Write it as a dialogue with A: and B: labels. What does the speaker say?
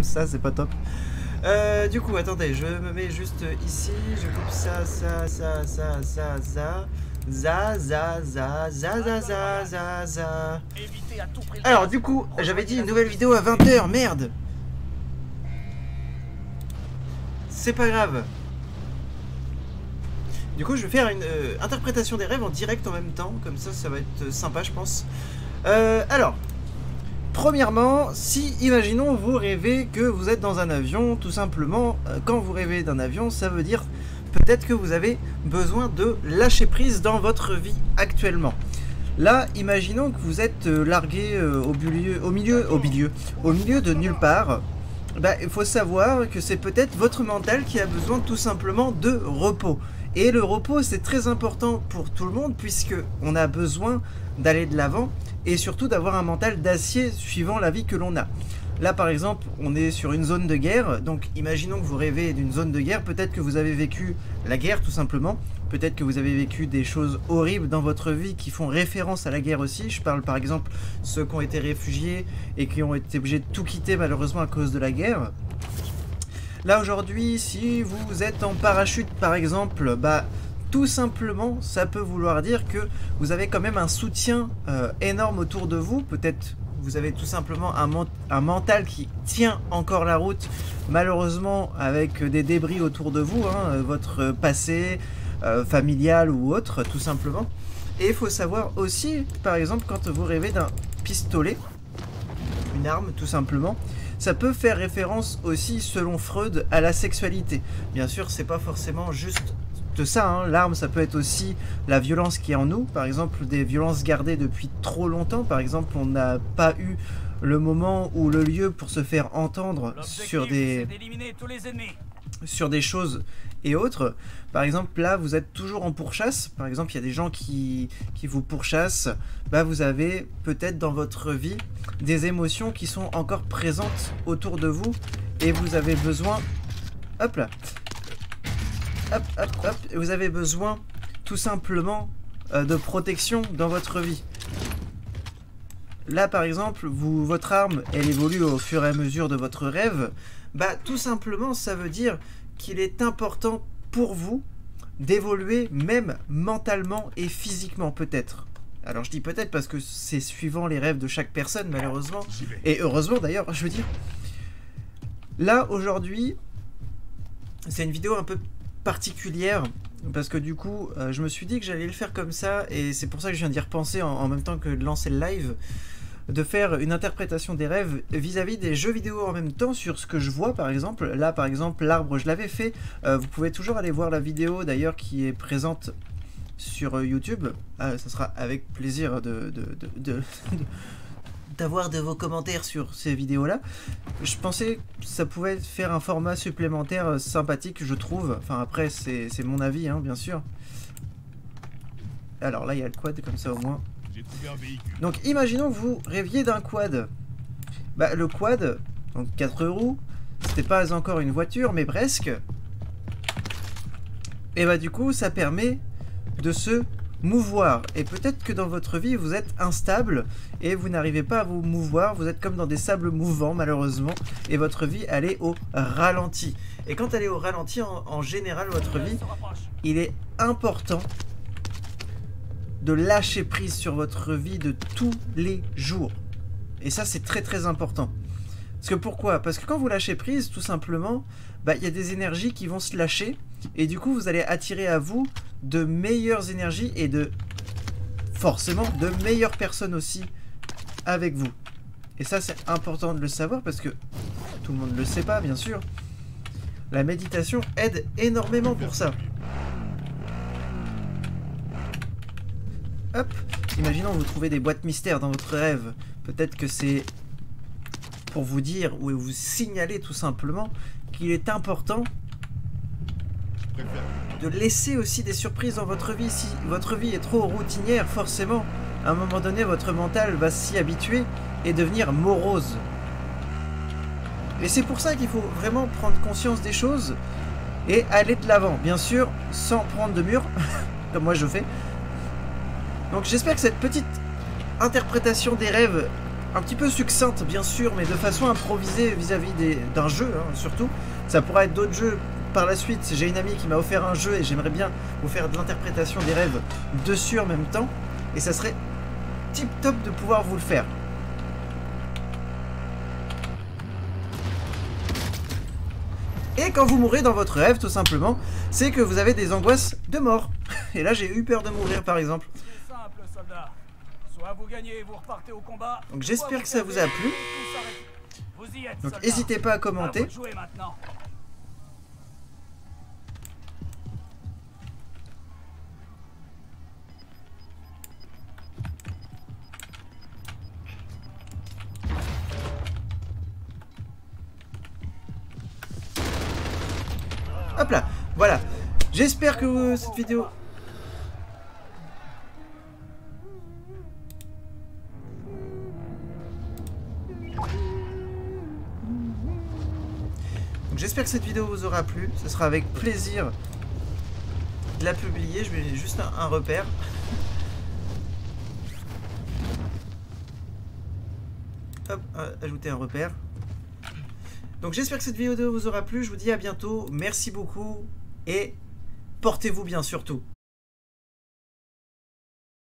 A: ça, c'est pas top. Du coup, attendez, je me mets juste ici, je coupe ça. Za. Alors, du coup, j'avais dit une nouvelle vidéo à 20 h, merde. C'est pas grave. Du coup, je vais faire une interprétation des rêves en direct en même temps, comme ça va être sympa, je pense. Alors, premièrement, si, imaginons, vous rêvez que vous êtes dans un avion, tout simplement, quand vous rêvez d'un avion, ça veut dire peut-être que vous avez besoin de lâcher prise dans votre vie actuellement. Là, imaginons que vous êtes largué au milieu de nulle part. Bah, il faut savoir que c'est peut-être votre mental qui a besoin tout simplement de repos. Et le repos, c'est très important pour tout le monde, puisque on a besoin d'aller de l'avant et surtout d'avoir un mental d'acier suivant la vie que l'on a. Là, par exemple, on est sur une zone de guerre, donc imaginons que vous rêvez d'une zone de guerre, peut-être que vous avez vécu la guerre tout simplement, peut-être que vous avez vécu des choses horribles dans votre vie qui font référence à la guerre aussi. Je parle par exemple ceux qui ont été réfugiés et qui ont été obligés de tout quitter malheureusement à cause de la guerre. Là aujourd'hui, si vous êtes en parachute par exemple, bah tout simplement ça peut vouloir dire que vous avez quand même un soutien énorme autour de vous. Peut-être vous avez tout simplement un mental qui tient encore la route, malheureusement avec des débris autour de vous, hein, votre passé familial ou autre tout simplement. Et il faut savoir aussi, par exemple, quand vous rêvez d'un pistolet, une arme tout simplement, ça peut faire référence aussi, selon Freud, à la sexualité. Bien sûr, c'est pas forcément juste de ça, hein. L'arme, ça peut être aussi la violence qui est en nous. Par exemple, des violences gardées depuis trop longtemps. Par exemple, on n'a pas eu le moment ou le lieu pour se faire entendre sur des choses et autres. Par exemple, là, vous êtes toujours en pourchasse. Par exemple, il y a des gens qui vous pourchassent. Bah, vous avez peut-être dans votre vie des émotions qui sont encore présentes autour de vous et vous avez besoin... Hop là. Hop. Vous avez besoin tout simplement de protection dans votre vie. Là, par exemple, votre arme, elle évolue au fur et à mesure de votre rêve. Bah, tout simplement, ça veut dire qu'il est important pour vous d'évoluer même mentalement et physiquement peut-être. Alors je dis peut-être parce que c'est suivant les rêves de chaque personne malheureusement. Et heureusement d'ailleurs, je veux dire. Là aujourd'hui, c'est une vidéo un peu particulière parce que du coup, je me suis dit que j'allais le faire comme ça et c'est pour ça que je viens d'y repenser en même temps que de lancer le live. De faire une interprétation des rêves vis-à-vis des jeux vidéo en même temps sur ce que je vois par exemple. Là par exemple l'arbre je l'avais fait, vous pouvez toujours aller voir la vidéo d'ailleurs qui est présente sur YouTube. Ça sera avec plaisir d'avoir de vos commentaires sur ces vidéos là. Je pensais que ça pouvait faire un format supplémentaire sympathique je trouve, enfin après c'est mon avis hein, bien sûr. Alors là il y a le quad comme ça au moins. Donc imaginons que vous rêviez d'un quad. Bah le quad, donc 4 roues, c'était pas encore une voiture mais presque. Et bah du coup ça permet de se mouvoir. Et peut-être que dans votre vie vous êtes instable et vous n'arrivez pas à vous mouvoir. Vous êtes comme dans des sables mouvants malheureusement. Et votre vie elle est au ralenti. Et quand elle est au ralenti en général votre vie, il est important de lâcher prise sur votre vie de tous les jours. Et ça c'est très très important. Parce que pourquoi? Parce que quand vous lâchez prise tout simplement, bah, y a des énergies qui vont se lâcher et du coup vous allez attirer à vous de meilleures énergies et forcément de meilleures personnes aussi avec vous. Et ça c'est important de le savoir parce que tout le monde ne le sait pas bien sûr. La méditation aide énormément pour ça. Hop, imaginons vous trouvez des boîtes mystères dans votre rêve. Peut-être que c'est pour vous dire ou vous signaler tout simplement qu'il est important de laisser aussi des surprises dans votre vie. Si votre vie est trop routinière, forcément, à un moment donné, votre mental va s'y habituer et devenir morose. Et c'est pour ça qu'il faut vraiment prendre conscience des choses et aller de l'avant. Bien sûr, sans prendre de mur, comme moi je fais. Donc j'espère que cette petite interprétation des rêves un petit peu succincte bien sûr, mais de façon improvisée vis-à-vis d'un jeu, hein, surtout. Ça pourra être d'autres jeux par la suite. J'ai une amie qui m'a offert un jeu et j'aimerais bien vous faire de l'interprétation des rêves dessus en même temps. Et ça serait tip top de pouvoir vous le faire. Et quand vous mourrez dans votre rêve, tout simplement, c'est que vous avez des angoisses de mort. Et là, j'ai eu peur de mourir, par exemple.
B: C'est simple, soldat. Soit vous gagnez et vous repartez au combat.
A: Donc j'espère que ça vous a plu.
B: Vous y êtes,
A: Donc
B: soldat.
A: n'hésitez pas à
B: À vous
A: commenter.
B: de jouer maintenant.
A: Hop là, voilà. J'espère que cette vidéo... Donc j'espère que cette vidéo vous aura plu. Ce sera avec plaisir de la publier. Je vais juste un repère. Hop, ajouter un repère. Donc j'espère que cette vidéo vous aura plu. Je vous dis à bientôt. Merci beaucoup et portez-vous bien surtout.